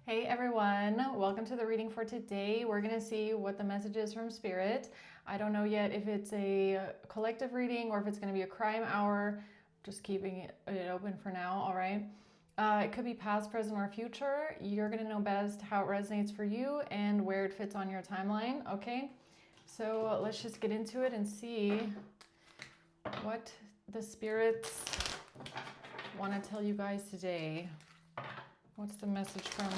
Hey everyone, welcome to the reading for today. We're going to see what the message is from Spirit. I don't know yet if it's a collective reading or if it's going to be a crime hour. Just keeping it open for now, all right? It could be past, present, or future. You're going to know best how it resonates for you and where it fits on your timeline, okay? So let's just get into it and see what the spirits want to tell you guys today. What's the message from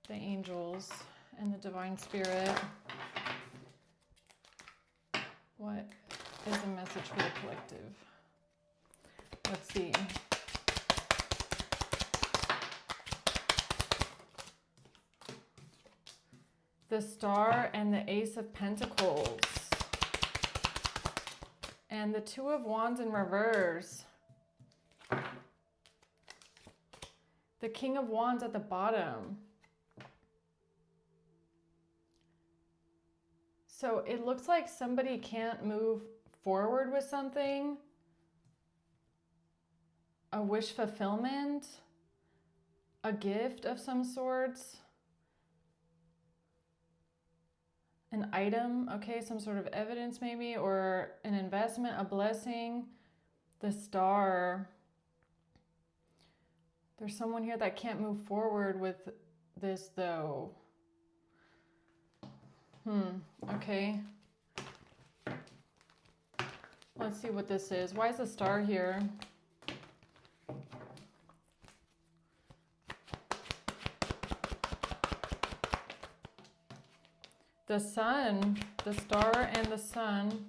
the angels and the divine spirit? What is the message for the collective? Let's see. The Star and the Ace of Pentacles. And the Two of Wands in reverse. The King of Wands at the bottom. So it looks like somebody can't move forward with something. A wish fulfillment. A gift of some sorts. An item, okay, some sort of evidence maybe, or an investment, a blessing. The Star. There's someone here that can't move forward with this though. Okay. Let's see what this is. Why is the Star here? The Sun, the Star and the Sun.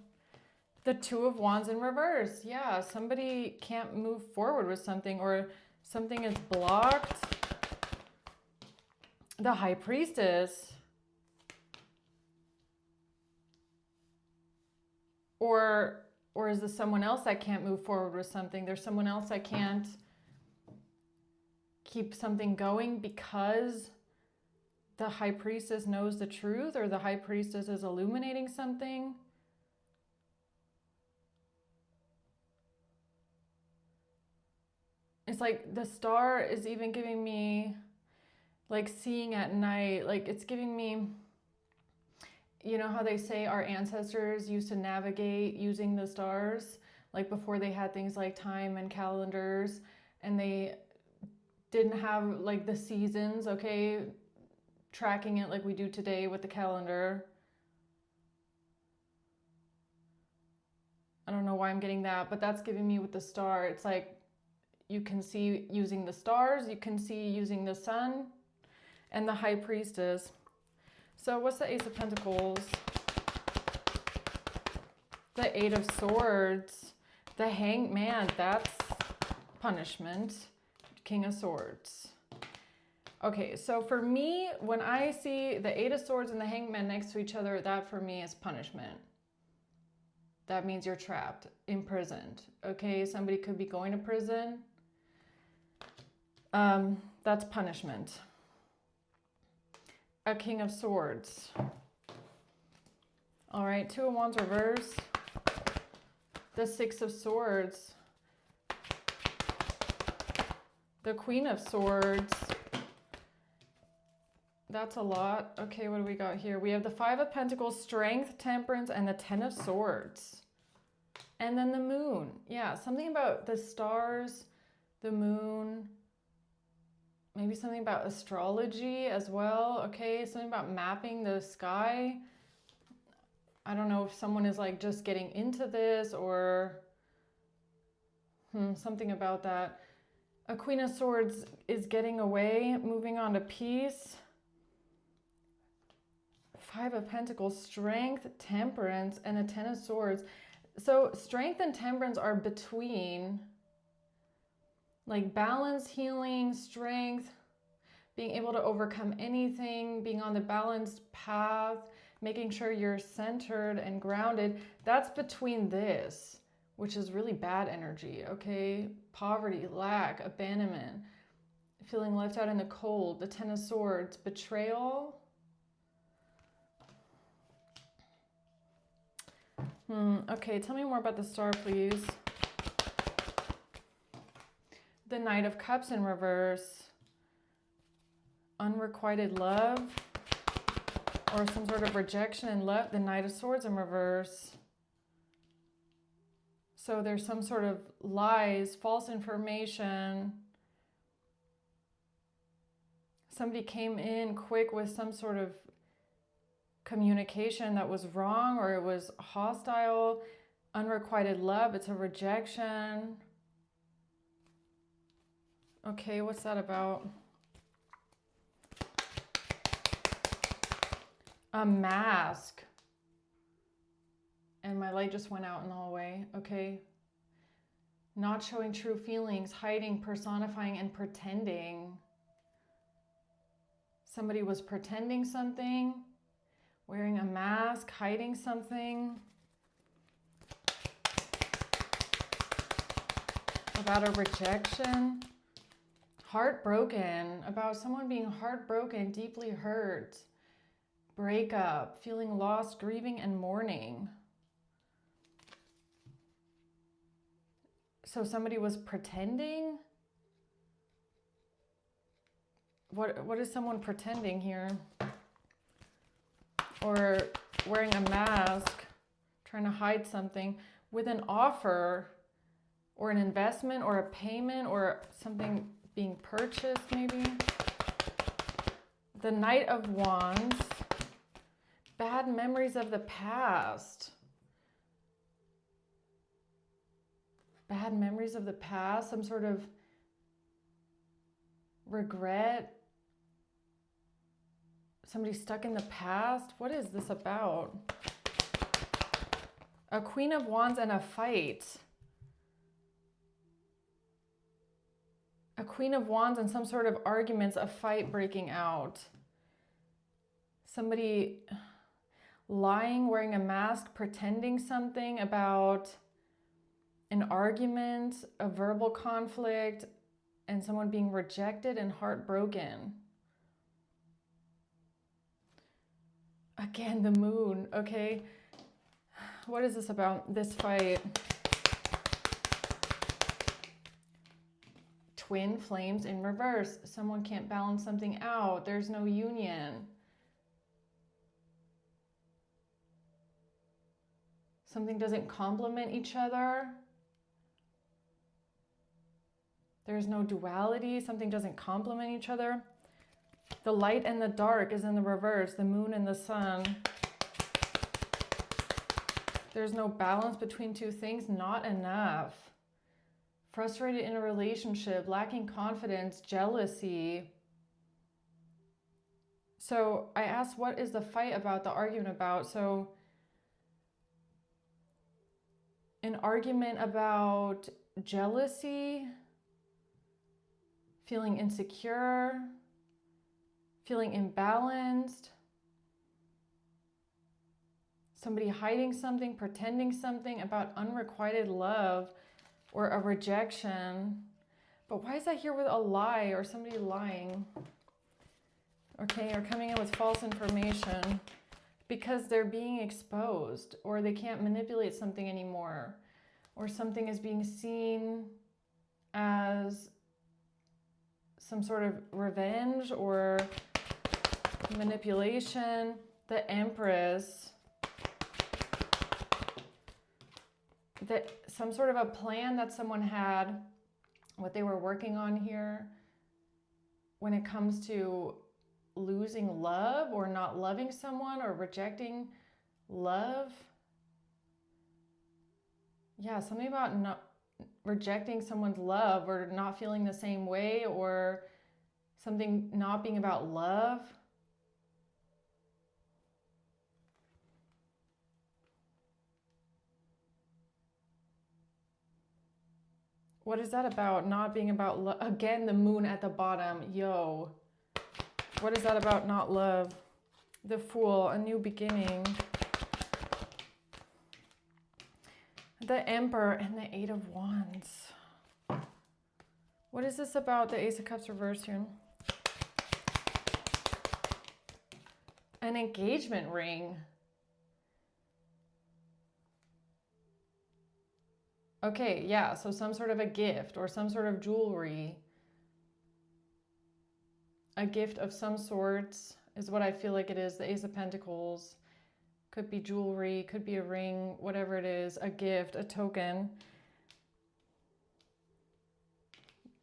The Two of Wands in reverse. Yeah, somebody can't move forward with something or something is blocked. The High Priestess. Or is this someone else that can't move forward with something? There's someone else that can't keep something going because the High Priestess knows the truth, or the High Priestess is illuminating something. It's like the Star is even giving me like seeing at night. Like it's giving me, you know how they say our ancestors used to navigate using the stars, like before they had things like time and calendars, and they didn't have like the seasons, okay, tracking it like we do today with the calendar. I don't know why I'm getting that, but that's giving me with the Star. It's like you can see using the stars, you can see using the Sun and the High Priestess. So what's the Ace of Pentacles? The Eight of Swords. The Hanged Man, that's punishment. King of Swords. Okay, so for me, when I see the Eight of Swords and the Hanged Man next to each other, that for me is punishment. That means you're trapped, imprisoned. Okay, somebody could be going to prison. That's punishment. A King of Swords. All right, Two of Wands reverse. The Six of Swords. The Queen of Swords. That's a lot. Okay, what do we got here? We have the Five of Pentacles, Strength, Temperance, and the Ten of Swords. And then the Moon. Yeah, something about the stars, the moon, maybe something about astrology as well. Okay, something about mapping the sky. I don't know if someone is like just getting into this or something about that. A Queen of Swords is getting away, moving on to peace. Five of Pentacles, Strength, Temperance, and a Ten of Swords. So Strength and Temperance are between like balance, healing, strength, being able to overcome anything, being on the balanced path, making sure you're centered and grounded. That's between this, which is really bad energy, okay? Poverty, lack, abandonment, feeling left out in the cold, the Ten of Swords, betrayal. Okay, tell me more about the Star, please. The Knight of Cups in reverse. unrequited love or some sort of rejection and love. The Knight of Swords in reverse. So there's some sort of lies, false information. Somebody came in quick with some sort of communication that was wrong, or it was hostile. Unrequited love, it's a rejection. Okay, what's that about? A mask. And my light just went out in the hallway. Okay. Not showing true feelings, hiding, personifying, and pretending. Somebody was pretending something, wearing a mask, hiding something. About a rejection. Heartbroken. About someone being heartbroken, deeply hurt. Breakup, feeling lost, grieving, and mourning. So somebody was pretending? What is someone pretending here? Or wearing a mask, trying to hide something with an offer or an investment or a payment or something being purchased maybe. The Knight of Wands, bad memories of the past. Bad memories of the past, some sort of regret. Somebody stuck in the past. What is this about? A Queen of Wands and a fight. A Queen of Wands and some sort of arguments, a fight breaking out. Somebody lying, wearing a mask, pretending something about an argument, a verbal conflict, and someone being rejected and heartbroken. Again, the Moon, okay? What is this about, this fight? Twin flames in reverse. Someone can't balance something out. There's no union. Something doesn't complement each other. There's no duality. Something doesn't complement each other. The light and the dark is in the reverse. The moon and the sun. There's no balance between two things. Not enough. Frustrated in a relationship. Lacking confidence. Jealousy. So I asked, what is the fight about? The argument about? So an argument about jealousy. Feeling insecure, feeling imbalanced, somebody hiding something, pretending something about unrequited love or a rejection. But why is that here with a lie or somebody lying? Okay, or coming in with false information because they're being exposed, or they can't manipulate something anymore, or something is being seen as some sort of revenge or manipulation. The Empress. That some sort of a plan that someone had, what they were working on here when it comes to losing love or not loving someone or rejecting love. Yeah, something about not rejecting someone's love or not feeling the same way, or something not being about love. What is that about? Not being about love. Again, the moon at the bottom. Yo. What is that about? Not love. The Fool, a new beginning. The Emperor and the Eight of Wands. What is this about? The Ace of Cups reversed here. An engagement ring. Okay, yeah, so some sort of a gift or some sort of jewelry. a gift of some sorts is what I feel like it is. The Ace of Pentacles. Could be jewelry, could be a ring, whatever it is, a gift, a token.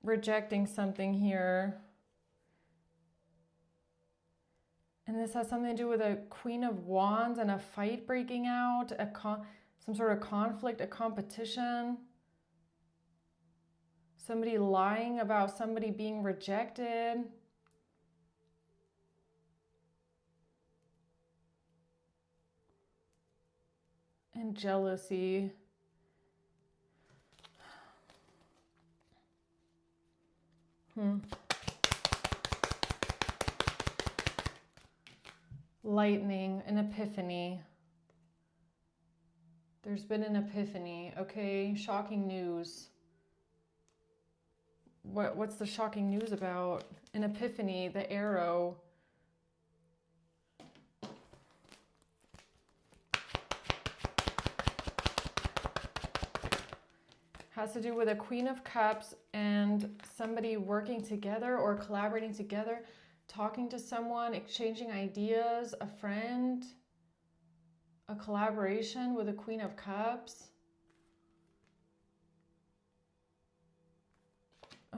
Rejecting something here. And this has something to do with a Queen of Wands and a fight breaking out, some sort of conflict, a competition. Somebody lying about somebody being rejected. And jealousy. Lightning, an epiphany. There's been an epiphany, okay? Shocking news. What's the shocking news about? An epiphany, the arrow. Has to do with a Queen of Cups and somebody working together or collaborating together, talking to someone, exchanging ideas, a friend, a collaboration with a Queen of Cups.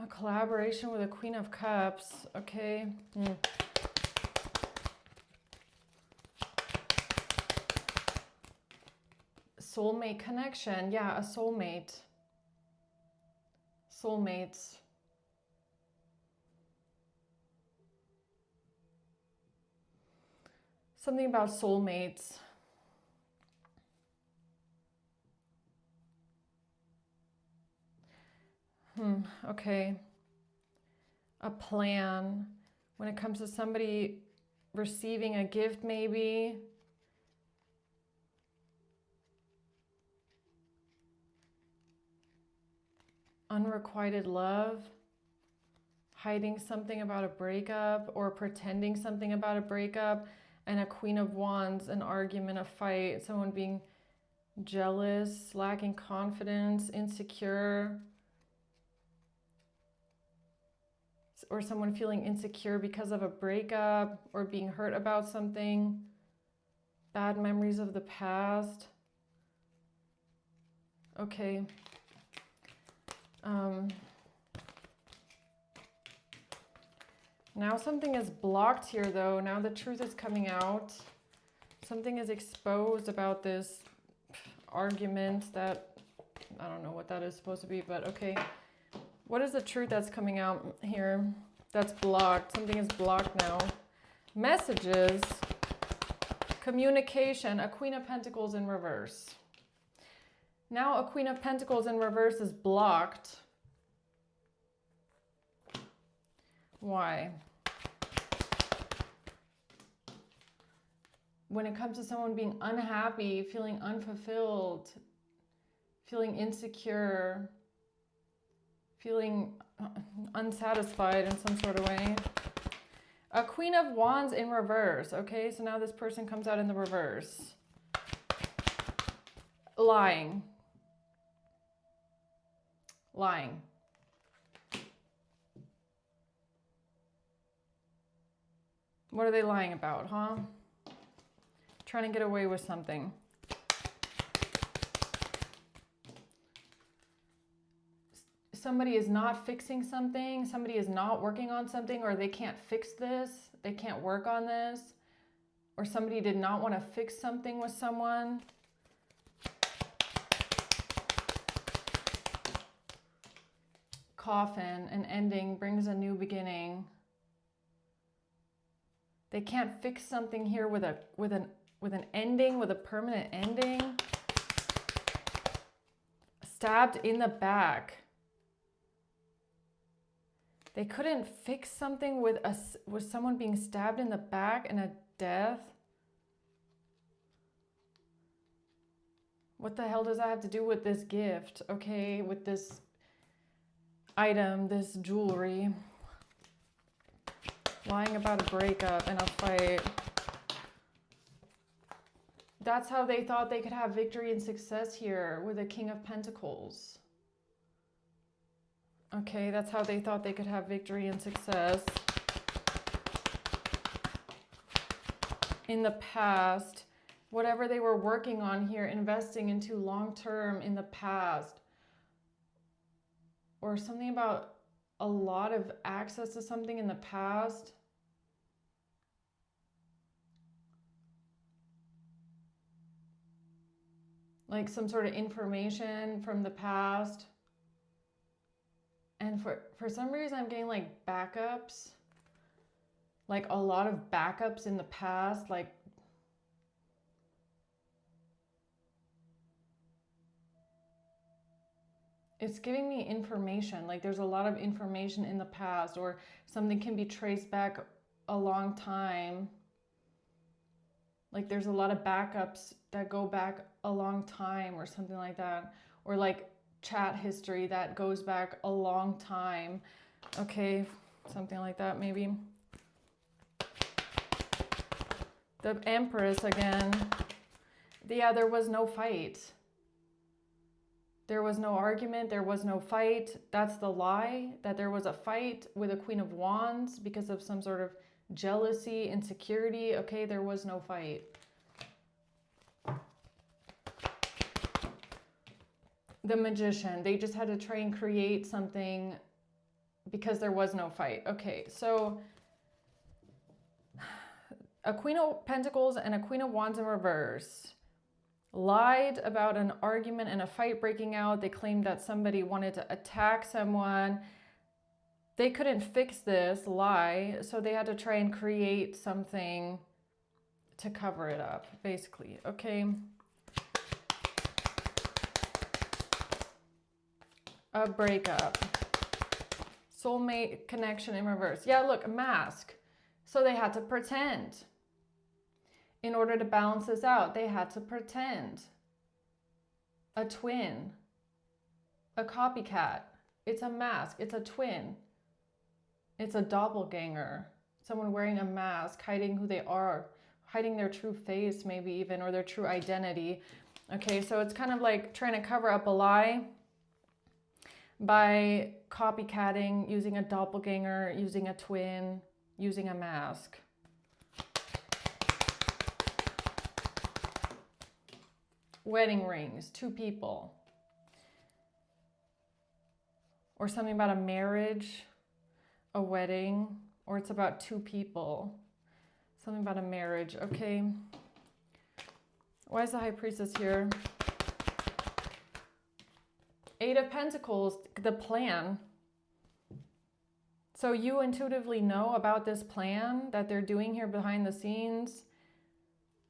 A collaboration with a Queen of Cups, okay. Soulmate connection, yeah, a soulmate. Soulmates. Something about soulmates. Okay. A plan. When it comes to somebody receiving a gift, maybe. Unrequited love. Hiding something about a breakup or pretending something about a breakup. And a Queen of Wands, an argument, a fight. Someone being jealous, lacking confidence, insecure. Or someone feeling insecure because of a breakup or being hurt about something. Bad memories of the past. Okay. Now something is blocked here though. Now the truth is coming out. Something is exposed about this argument that, I don't know what that is supposed to be, but okay. What is the truth that's coming out here? That's blocked. Something is blocked now. Messages. Communication. A Queen of Pentacles in reverse. Now a Queen of Pentacles in reverse is blocked. Why? When it comes to someone being unhappy, feeling unfulfilled, feeling insecure, feeling unsatisfied in some sort of way. A Queen of Wands in reverse. Okay, so now this person comes out in the reverse. Lying. Lying. What are they lying about, huh? Trying to get away with something. Somebody is not fixing something, somebody is not working on something, or they can't fix this, they can't work on this, or somebody did not want to fix something with someone. Coffin, an ending brings a new beginning. They can't fix something here with an ending, with a permanent ending. Stabbed in the back. They couldn't fix something with someone being stabbed in the back and a death. What the hell does that have to do with this gift? Okay, with this item, this jewelry. Lying about a breakup and a fight. That's how they thought they could have victory and success here with a King of Pentacles. Okay, that's how they thought they could have victory and success. in the past, whatever they were working on here, investing into long-term in the past, or something about a lot of access to something in the past. Like some sort of information from the past. And for some reason, I'm getting like backups. Like a lot of backups in the past. Like it's giving me information. Like there's a lot of information in the past, or something can be traced back a long time. Like there's a lot of backups that go back a long time or something like that. Or like chat history that goes back a long time. Okay, something like that maybe. The Empress again. Yeah, there was no fight. There was no argument, there was no fight. That's the lie, that there was a fight with a Queen of Wands because of some sort of jealousy, insecurity. Okay, there was no fight. The Magician, they just had to try and create something because there was no fight. Okay, so a Queen of Pentacles and a Queen of Wands in reverse. Lied about an argument and a fight breaking out. They claimed that somebody wanted to attack someone. They couldn't fix this lie, so they had to try and create something to cover it up, basically. Okay. A breakup. Soulmate connection in reverse. Yeah, look, a mask. So they had to pretend. In order to balance this out, they had to pretend. A twin. A copycat. It's a mask. It's a twin. It's a doppelganger. Someone wearing a mask, hiding who they are, hiding their true face maybe even, or their true identity. Okay, so it's kind of like trying to cover up a lie by copycatting, using a doppelganger, using a twin, using a mask. Wedding rings, 2 people. Or something about a marriage, a wedding, or it's about 2 people. Something about a marriage, okay. Why is the High Priestess here? 8 of Pentacles, the plan. So you intuitively know about this plan that they're doing here behind the scenes.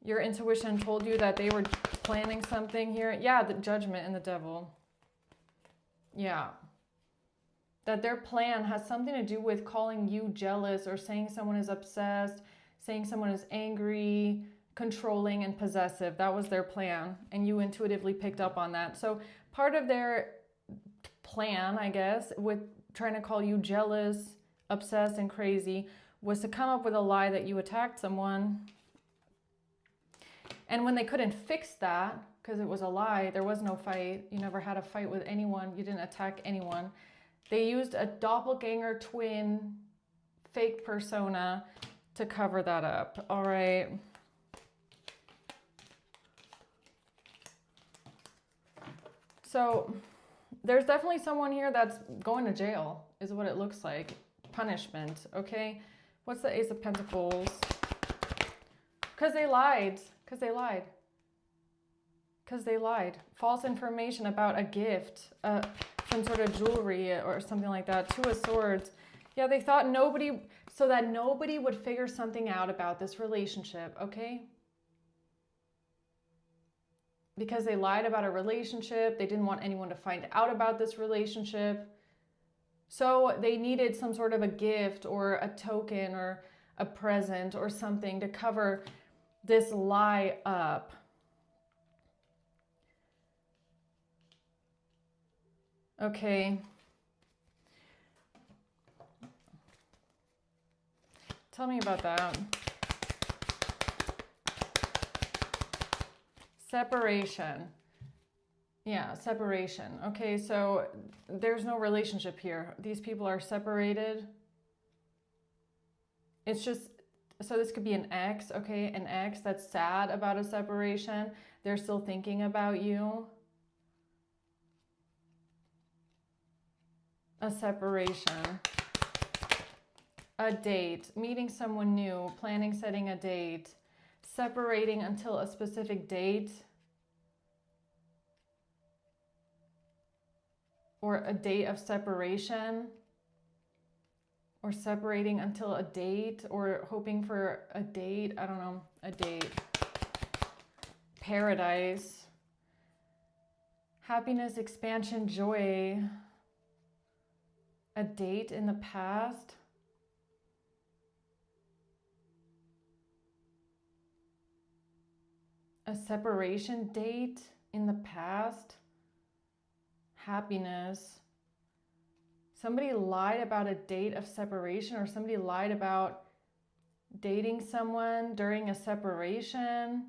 Your intuition told you that they were planning something here. Yeah, the Judgment and the Devil. Yeah. That their plan has something to do with calling you jealous, or saying someone is obsessed, saying someone is angry, controlling, and possessive. That was their plan, and you intuitively picked up on that. So part of their plan, I guess, with trying to call you jealous, obsessed, and crazy was to come up with a lie that you attacked someone. And when they couldn't fix that, because it was a lie, there was no fight, you never had a fight with anyone, you didn't attack anyone, they used a doppelganger twin fake persona to cover that up. All right. So there's definitely someone here that's going to jail, is what it looks like. Punishment, okay? What's the Ace of Pentacles? Because they lied. Because they lied. Because they lied. False information about a gift, some sort of jewelry or something like that. 2 of Swords. Yeah, they thought so that nobody would figure something out about this relationship, okay? Because they lied about a relationship. They didn't want anyone to find out about this relationship. So they needed some sort of a gift or a token or a present or something to cover this lie up. Okay. Tell me about that. Separation. Yeah, separation. Okay, so there's no relationship here. These people are separated. It's just so this could be an ex, okay? An ex that's sad about a separation. They're still thinking about you. A separation. A date. Meeting someone new. Planning, setting a date. Separating until a specific date. Or a date of separation. Or separating until a date, or hoping for a date. I don't know, a date. Paradise. Happiness, expansion, joy. A date in the past. A separation date in the past. Happiness. Somebody lied about a date of separation, or somebody lied about dating someone during a separation.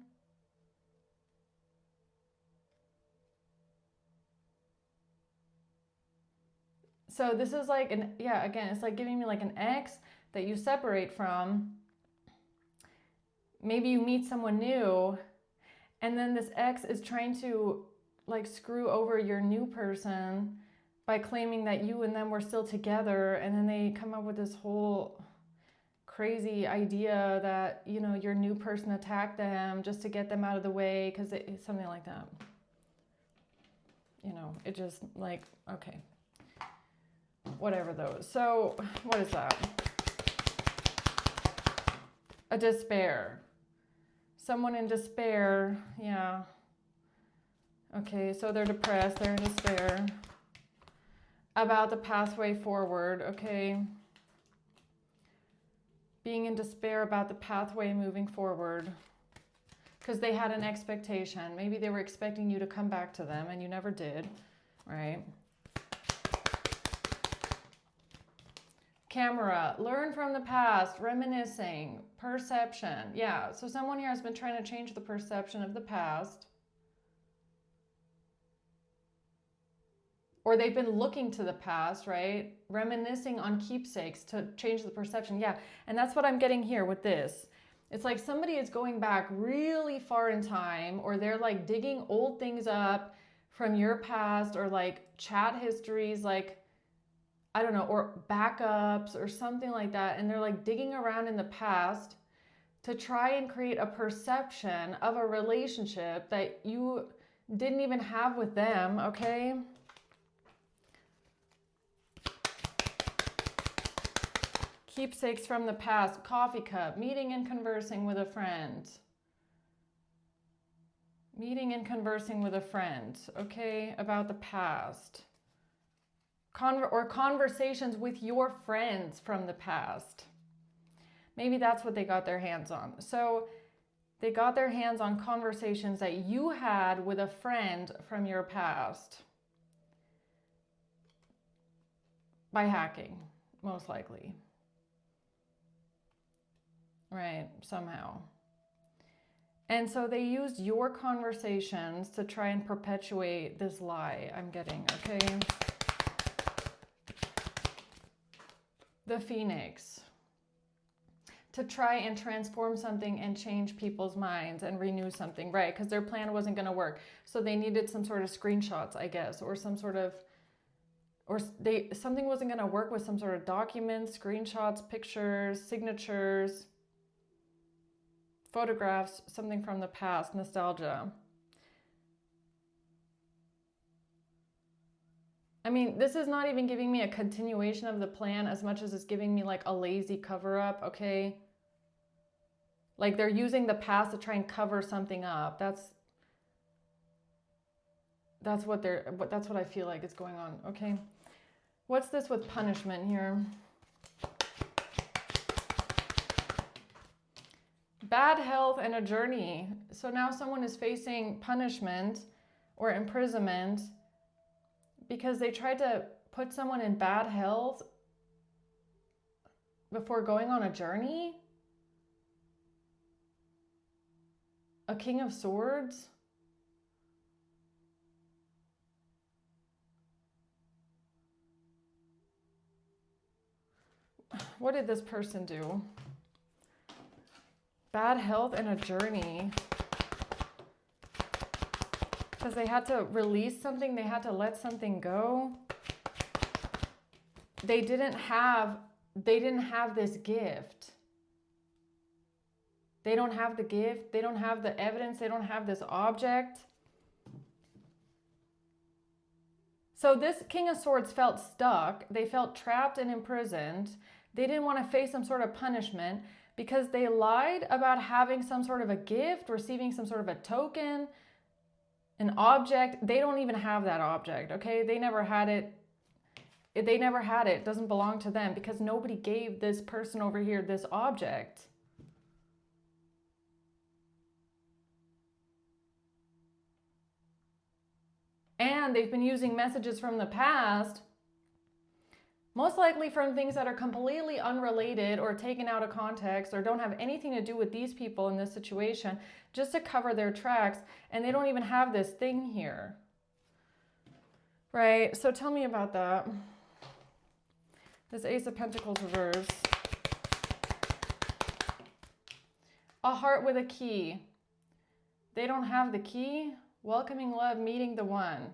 So this is like again, it's like giving me like an ex that you separate from. Maybe you meet someone new, and then this ex is trying to like screw over your new person by claiming that you and them were still together, and then they come up with this whole crazy idea that, you know, your new person attacked them just to get them out of the way, because it's something like that. You know, it just like, okay. Whatever those. So, what is that? A despair. Someone in despair, yeah. Okay, so they're depressed, they're in despair. About the pathway forward, okay. Being in despair about the pathway moving forward. Because they had an expectation. Maybe they were expecting you to come back to them and you never did, right? Camera, learn from the past, reminiscing, perception. Yeah, so someone here has been trying to change the perception of the past. Or they've been looking to the past, right? Reminiscing on keepsakes to change the perception. Yeah, and that's what I'm getting here with this. It's like somebody is going back really far in time, or they're like digging old things up from your past, or like chat histories, like, I don't know, or backups or something like that. And they're like digging around in the past to try and create a perception of a relationship that you didn't even have with them, okay? Keepsakes from the past, coffee cup, meeting and conversing with a friend. Meeting and conversing with a friend, okay, about the past. Or conversations with your friends from the past. Maybe that's what they got their hands on. So they got their hands on conversations that you had with a friend from your past. By hacking, most likely. Right, somehow. And so they used your conversations to try and perpetuate this lie I'm getting, okay? The Phoenix. To try and transform something and change people's minds and renew something, right? Because their plan wasn't going to work. So they needed some sort of screenshots, I guess, or some sort of, something wasn't going to work with some sort of documents, screenshots, pictures, signatures, photographs, something from the past, nostalgia. I mean, this is not even giving me a continuation of the plan as much as it's giving me like a lazy cover up, okay? Like they're using the past to try and cover something up. That's what I feel like is going on, okay? What's this with punishment here? Bad health and a journey. So now someone is facing punishment or imprisonment because they tried to put someone in bad health before going on a journey? A King of Swords? What did this person do? Bad health and a journey. Because they had to release something. They had to let something go. They didn't have this gift. They don't have the gift. They don't have the evidence. They don't have this object. So this King of Swords felt stuck. They felt trapped and imprisoned. They didn't want to face some sort of punishment because they lied about having some sort of a gift, receiving some sort of a token, an object. They don't even have that object, okay? They never had it. They never had it. It doesn't belong to them because nobody gave this person over here this object. And they've been using messages from the past, most likely from things that are completely unrelated or taken out of context or don't have anything to do with these people in this situation, just to cover their tracks. And they don't even have this thing here. Right? So tell me about that. This Ace of Pentacles reverse. A heart with a key. They don't have the key. Welcoming love, meeting the one.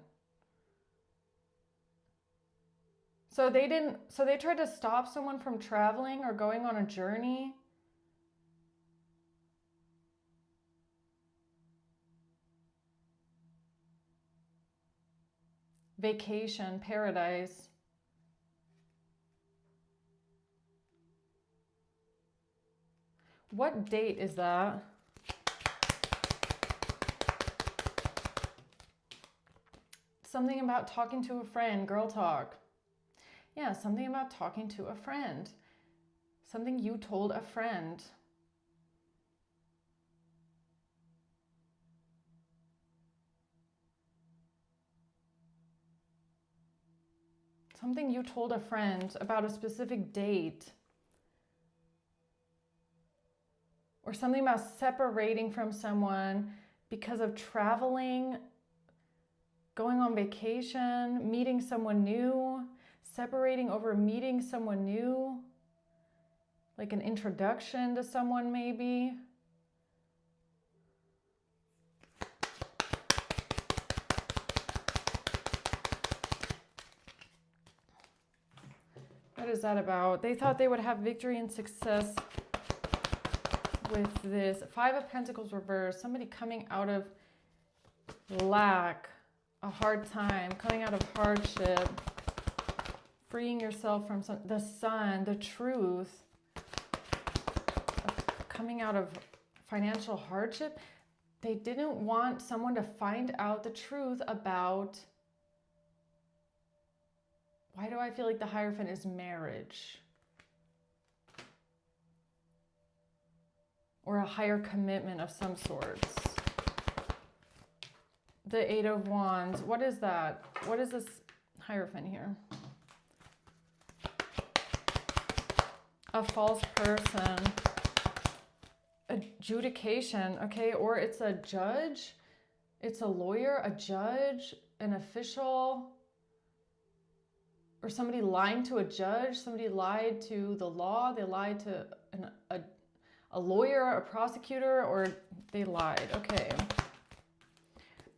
So they tried to stop someone from traveling or going on a journey. Vacation, paradise. What date is that? Something about talking to a friend, girl talk. Yeah, something about talking to a friend. Something you told a friend. Something you told a friend about a specific date. Or something about separating from someone because of traveling, going on vacation, meeting someone new, separating over meeting someone new, like an introduction to someone maybe. What is that about? They thought they would have victory and success with this. Five of Pentacles reversed. Somebody coming out of lack, a hard time, coming out of hardship, freeing yourself from the sun, the truth, coming out of financial hardship. They didn't want someone to find out the truth about, why do I feel like the Hierophant is marriage? Or a higher commitment of some sorts. The Eight of Wands. What is that? What is this Hierophant here? A false person. Adjudication, okay? Or it's a judge. It's a lawyer, a judge, an official. Or somebody lying to a judge. Somebody lied to the law. They lied to a lawyer, a prosecutor, or they lied. Okay.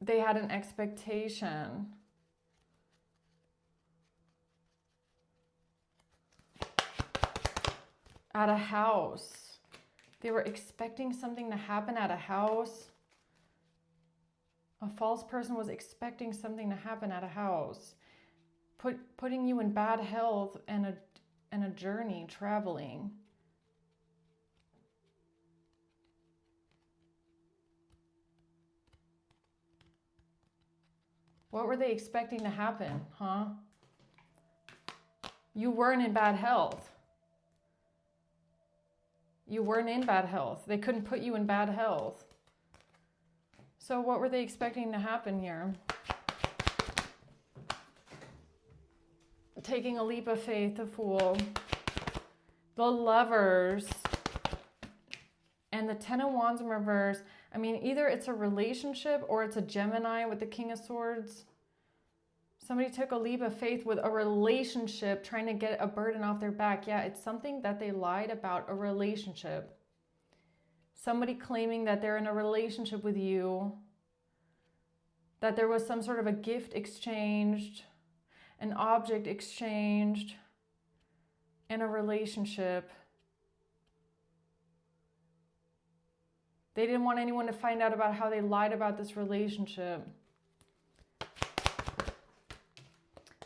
They had an expectation. At a house. They were expecting something to happen at a house. A false person was expecting something to happen at a house. Putting you in bad health and a journey, traveling. What were they expecting to happen, huh? You weren't in bad health. You weren't in bad health. They couldn't put you in bad health. So what were they expecting to happen here? Taking a leap of faith, the Fool. The Lovers. And the Ten of Wands in reverse. I mean, either it's a relationship or it's a Gemini with the King of Swords. Somebody took a leap of faith with a relationship, trying to get a burden off their back. Yeah, it's something that they lied about, a relationship. Somebody claiming that they're in a relationship with you, that there was some sort of a gift exchanged, an object exchanged in a relationship. They didn't want anyone to find out about how they lied about this relationship.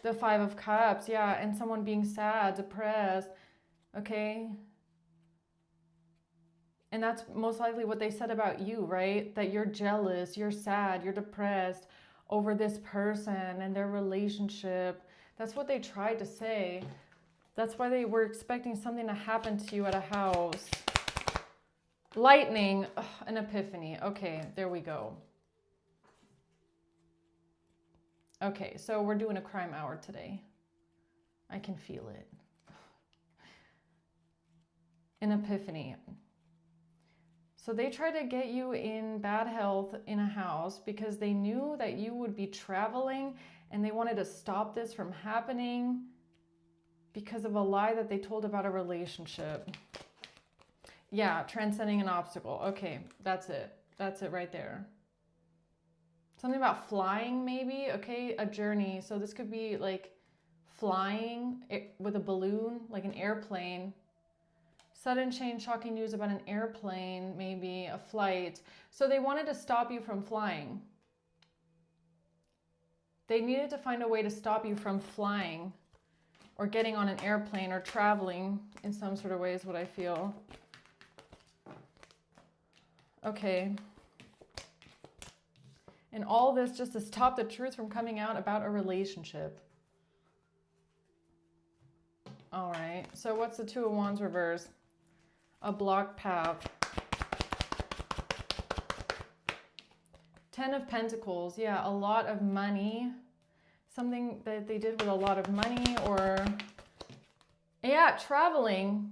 The Five of Cups, yeah, and someone being sad, depressed, okay? And that's most likely what they said about you, right? That you're jealous, you're sad, you're depressed over this person and their relationship. That's what they tried to say. That's why they were expecting something to happen to you at a house. Lightning, ugh, an epiphany. Okay, there we go. Okay, so we're doing a crime hour today. I can feel it. An epiphany. So they tried to get you in bad health in a house because they knew that you would be traveling and they wanted to stop this from happening because of a lie that they told about a relationship. Yeah, transcending an obstacle. Okay, that's it. That's it right there. Something about flying maybe, okay, a journey. So this could be like flying with a balloon, like an airplane. Sudden change, shocking news about an airplane, maybe a flight. So they wanted to stop you from flying. They needed to find a way to stop you from flying or getting on an airplane or traveling in some sort of way is what I feel. Okay. And all this just to stop the truth from coming out about a relationship. All right. So what's the Two of Wands reverse? A blocked path. Ten of Pentacles. Yeah, a lot of money. Something that they did with a lot of money or... Yeah, traveling.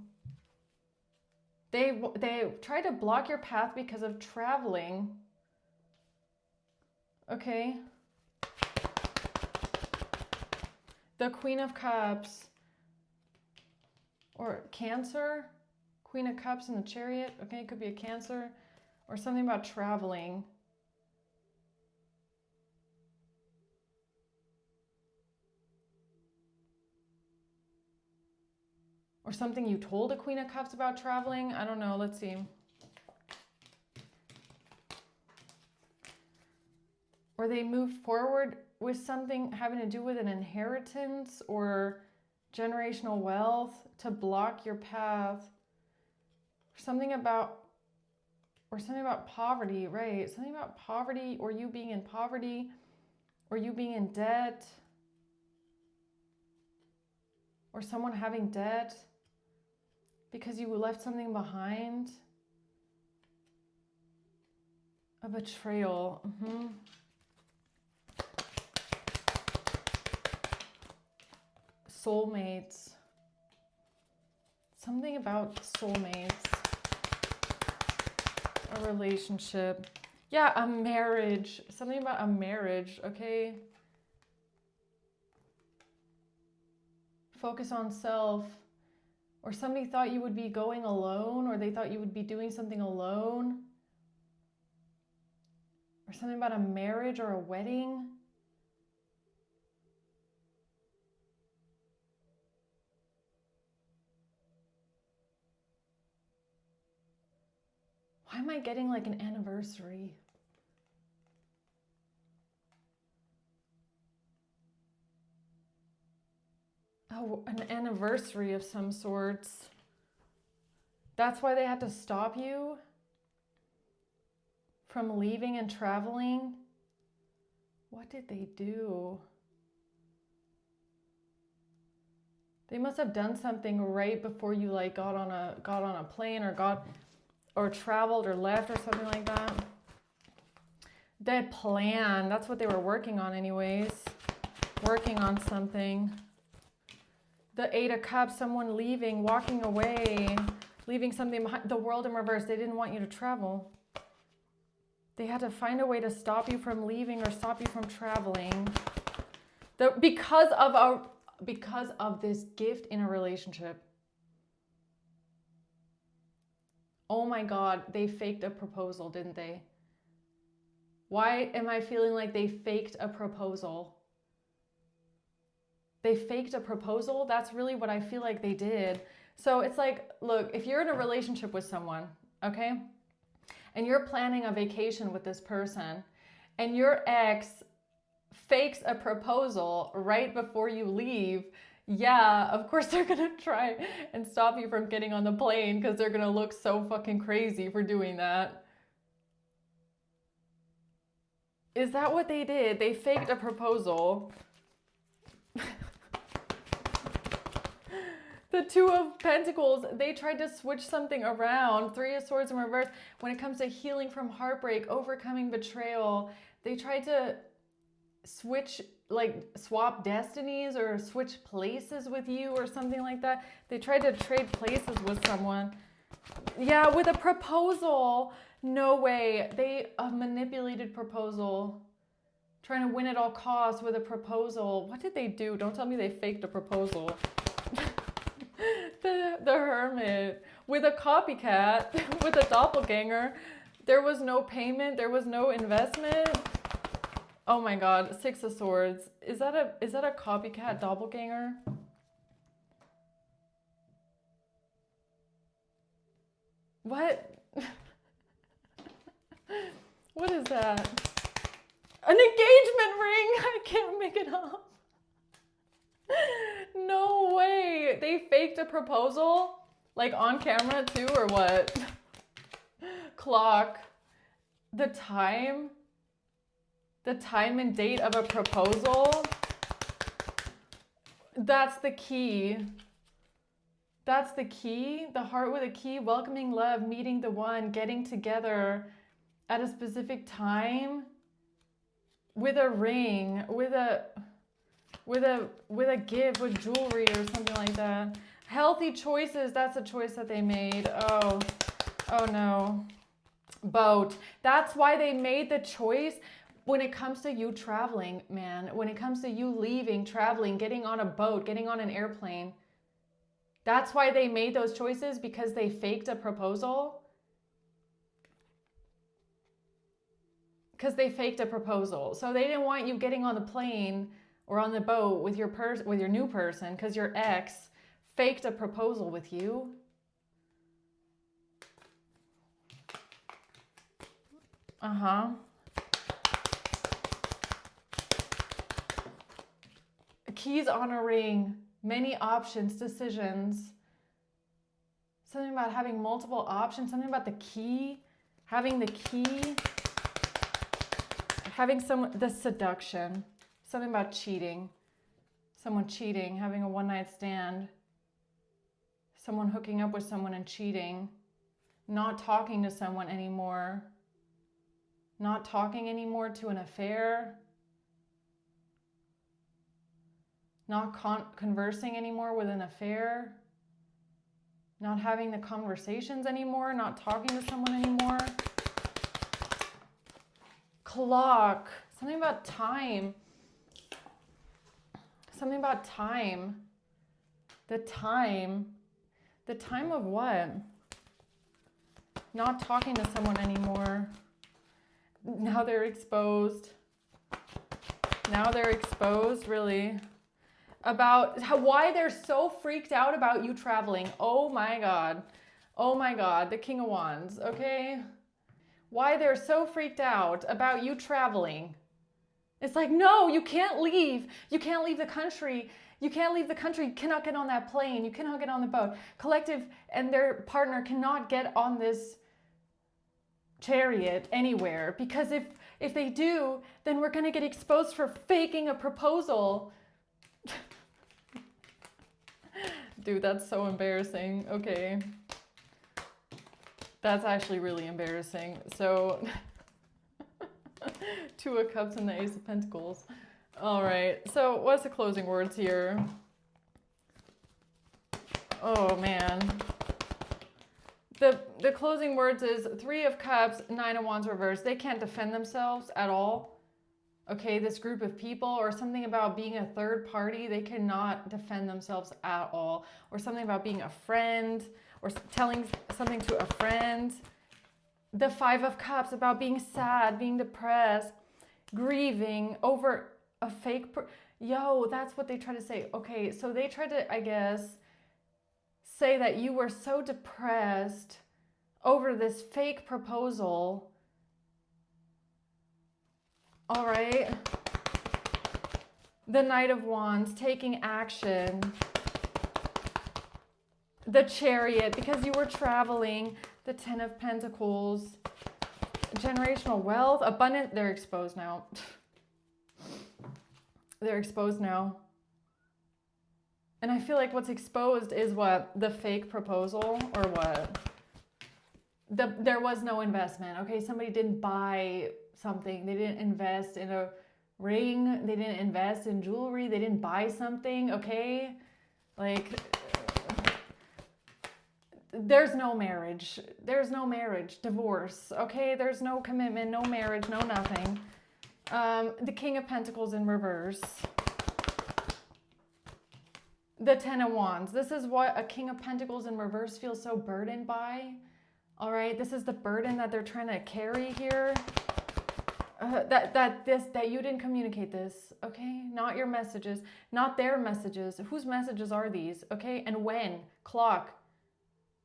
They tried to block your path because of traveling. Okay. The Queen of Cups. Or Cancer. Queen of Cups in the Chariot. Okay, it could be a Cancer. Or something about traveling. Or something you told a Queen of Cups about traveling. I don't know. Let's see. Or they moved forward with something having to do with an inheritance or generational wealth to block your path. Something about poverty, right? Something about poverty or you being in poverty or you being in debt or someone having debt because you left something behind. A betrayal. Soulmates. Something about soulmates. A relationship. Yeah, a marriage. Something about a marriage, okay? Focus on self. Or somebody thought you would be going alone, or they thought you would be doing something alone. Or something about a marriage or a wedding. Why am I getting like an anniversary? Oh, an anniversary of some sorts. That's why they had to stop you from leaving and traveling. What did they do? They must have done something right before you like got on a plane or traveled or left or something like that. That plan, that's what they were working on anyways. Working on something. The Eight of Cups, someone leaving, walking away, leaving something behind. The World in reverse, they didn't want you to travel. They had to find a way to stop you from leaving or stop you from traveling. Because of this gift in a relationship. Oh my God, they faked a proposal, didn't they? Why am I feeling like they faked a proposal? They faked a proposal? That's really what I feel like they did. So it's like, look, if you're in a relationship with someone, okay, and you're planning a vacation with this person, and your ex fakes a proposal right before you leave, yeah, of course they're gonna try and stop you from getting on the plane because they're gonna look so fucking crazy for doing that. Is that what they did? They faked a proposal. The Two of Pentacles, they tried to switch something around. Three of Swords in reverse. When it comes to healing from heartbreak, overcoming betrayal, they tried to switch, like swap destinies or switch places with you or something like that. They tried to trade places with someone. Yeah, with a proposal. No way. They a manipulated proposal. Trying to win at all costs with a proposal. What did they do? Don't tell me they faked a proposal. The Hermit with a copycat, with a doppelganger. There was no payment. There was no investment. Oh my God, Six of Swords. Is that a copycat doppelganger? What? What is that? An engagement ring! I can't make it up. No way. They faked a proposal? Like on camera too, or what? Clock. The time and date of a proposal. That's the key. That's the key. The heart with a key. Welcoming love, meeting the one, getting together at a specific time with a ring, with a gift, with jewelry or something like that. Healthy choices. That's a choice that they made. Oh no. Boat. That's why they made the choice. When it comes to you traveling, man, when it comes to you leaving, traveling, getting on a boat, getting on an airplane, that's why they made those choices, because they faked a proposal. Because they faked a proposal. So they didn't want you getting on the plane or on the boat with your new person, because your ex faked a proposal with you. Keys on a ring, many options, decisions. Something about having multiple options, something about the key, having the key, having the seduction, something about cheating, someone cheating, having a one-night stand, someone hooking up with someone and cheating, not talking to someone anymore, not talking anymore to an affair, not conversing anymore with an affair, not having the conversations anymore, not talking to someone anymore. Clock, something about time. Something about time. The time of what? Not talking to someone anymore. Now they're exposed. Now they're exposed, really. About why they're so freaked out about you traveling. Oh my God. Oh my God. The King of Wands, okay? Why they're so freaked out about you traveling. It's like, no, you can't leave. You can't leave the country. You can't leave the country. You cannot get on that plane. You cannot get on the boat. Collective and their partner cannot get on this chariot anywhere, because if they do, then we're going to get exposed for faking a proposal. Dude, that's so embarrassing. Okay. That's actually really embarrassing. So, Two of Cups and the Ace of Pentacles. All right. So, what's the closing words here? Oh, man. The closing words is Three of Cups, Nine of Wands reversed. They can't defend themselves at all. Okay, this group of people, or something about being a third party, they cannot defend themselves at all. Or something about being a friend, or telling something to a friend. The Five of Cups about being sad, being depressed, grieving over a fake. Yo, that's what they try to say. Okay, so they tried to, I guess, say that you were so depressed over this fake proposal. All right. The Knight of Wands, taking action. The Chariot, because you were traveling. The Ten of Pentacles. Generational wealth, abundant. They're exposed now. They're exposed now. And I feel like what's exposed is what? The fake proposal, or what? There was no investment. Okay, somebody didn't buy something. They didn't invest in a ring. They didn't invest in jewelry. They didn't buy something. Okay, like there's no marriage. There's no marriage. Divorce. Okay, there's no commitment, no marriage, no nothing. The King of Pentacles in reverse. The Ten of Wands. This is what a King of Pentacles in reverse feels so burdened by. All right, this is the burden that they're trying to carry here. That you didn't communicate this, okay? Not your messages, not their messages. Whose messages are these, okay? And when? Clock.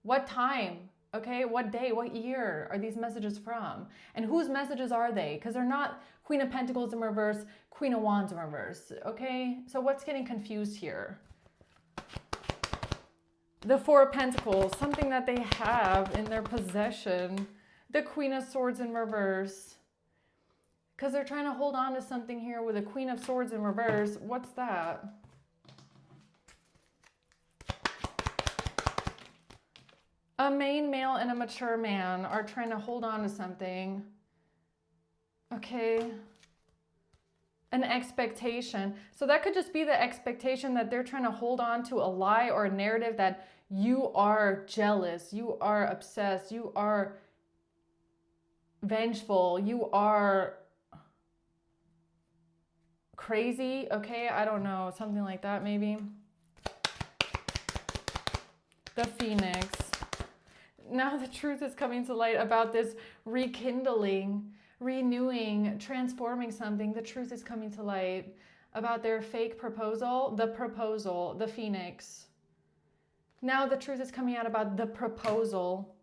What time? Okay, what day, what year are these messages from? And whose messages are they? Because they're not Queen of Pentacles in reverse, Queen of Wands in reverse, okay? So what's getting confused here? The Four of Pentacles, something that they have in their possession. The Queen of Swords in reverse. Because they're trying to hold on to something here with a Queen of Swords in reverse. What's that? A main male and a mature man are trying to hold on to something. Okay. An expectation. So that could just be the expectation that they're trying to hold on to a lie or a narrative that you are jealous, you are obsessed, you are vengeful, you are crazy. Okay, I don't know, something like that maybe. The Phoenix. Now the truth is coming to light about this rekindling, renewing, transforming something. The truth is coming to light about their fake proposal, the Phoenix. Now the truth is coming out about the proposal,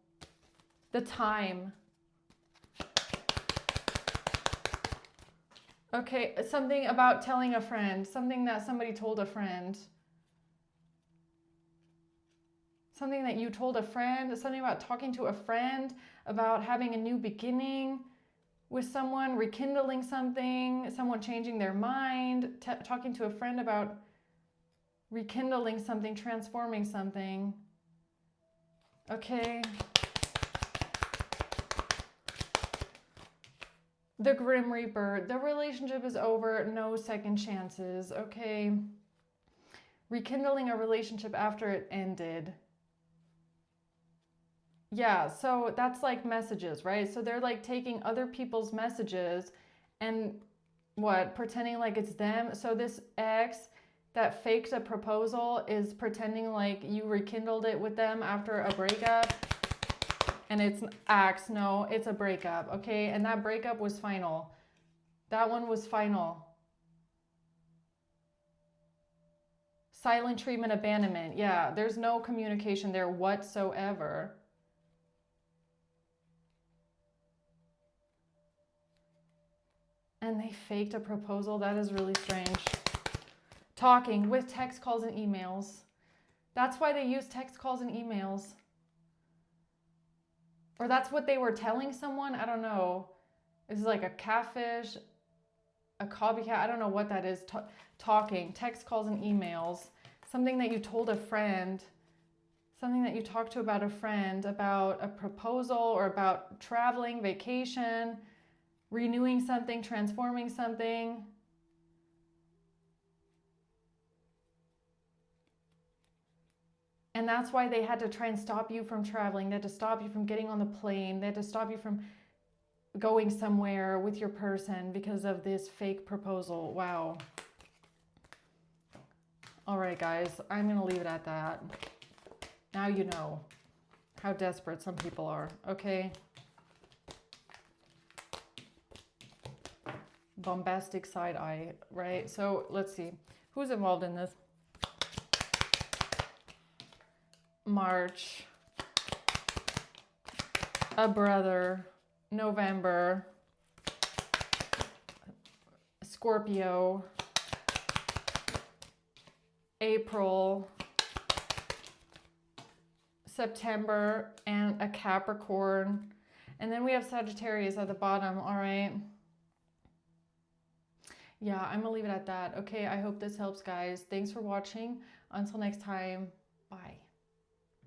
the time. Okay, something about telling a friend, something that somebody told a friend. Something that you told a friend, something about talking to a friend, about having a new beginning with someone, rekindling something, someone changing their mind, talking to a friend about rekindling something, transforming something. Okay. The Grim Reaper, the relationship is over, no second chances. Okay. Rekindling a relationship after it ended. Yeah, so that's like messages, right? So they're like taking other people's messages and what, pretending like it's them. So this ex that faked a proposal is pretending like you rekindled it with them after a breakup. And it's acts, no, it's a breakup, okay? And that breakup was final. That one was final. Silent treatment, abandonment. Yeah, there's no communication there whatsoever. And they faked a proposal. That is really strange. Talking with text calls and emails. That's why they use text calls and emails. Or that's what they were telling someone. I don't know. It's like a catfish, a copycat. I don't know what that is. Talking, text calls and emails. Something that you told a friend. Something that you talked to about a friend, about a proposal or about traveling, vacation, renewing something, transforming something. And that's why they had to try and stop you from traveling. They had to stop you from getting on the plane. They had to stop you from going somewhere with your person because of this fake proposal. Wow. All right, guys, I'm going to leave it at that. Now you know. how desperate some people are, okay? Bombastic side eye, right? So let's see. Who's involved in this? March. A brother. November. Scorpio. April. September, and a Capricorn. And then we have Sagittarius at the bottom, all right? Yeah, I'm gonna leave it at that. Okay, I hope this helps, guys. Thanks for watching. Until next time, bye.